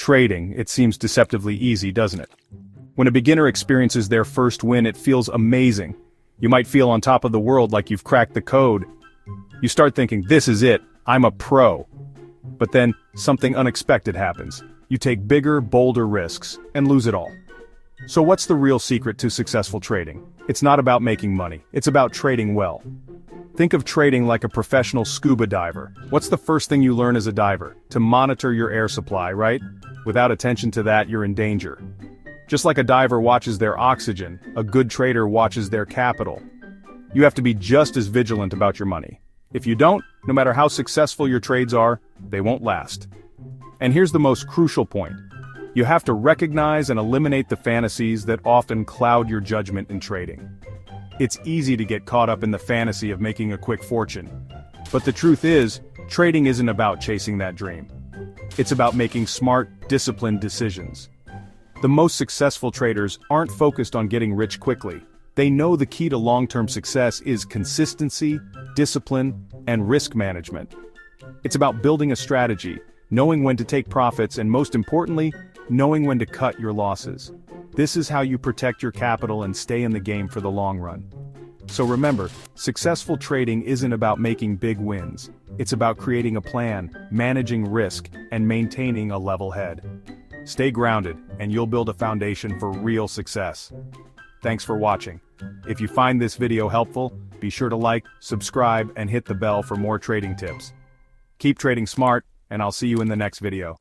Trading, it seems deceptively easy, doesn't it? When a beginner experiences their first win, it feels amazing. You might feel on top of the world, like you've cracked the code. You start thinking, this is it, I'm a pro. But then, something unexpected happens. You take bigger, bolder risks, and lose it all. So what's the real secret to successful trading? It's not about making money, it's about trading well. Think of trading like a professional scuba diver. What's the first thing you learn as a diver? To monitor your air supply, right? Without attention to that, you're in danger. Just like a diver watches their oxygen, a good trader watches their capital. You have to be just as vigilant about your money. If you don't, no matter how successful your trades are, they won't last. And here's the most crucial point. You have to recognize and eliminate the fantasies that often cloud your judgment in trading. It's easy to get caught up in the fantasy of making a quick fortune. But the truth is, trading isn't about chasing that dream. It's about making smart, disciplined decisions. The most successful traders aren't focused on getting rich quickly. They know the key to long-term success is consistency, discipline, and risk management. It's about building a strategy, knowing when to take profits, and most importantly, knowing when to cut your losses. This is how you protect your capital and stay in the game for the long run. So remember, successful trading isn't about making big wins. It's about creating a plan, managing risk, and maintaining a level head. Stay grounded, and you'll build a foundation for real success. Thanks for watching. If you find this video helpful, be sure to like, subscribe, and hit the bell for more trading tips. Keep trading smart, and I'll see you in the next video.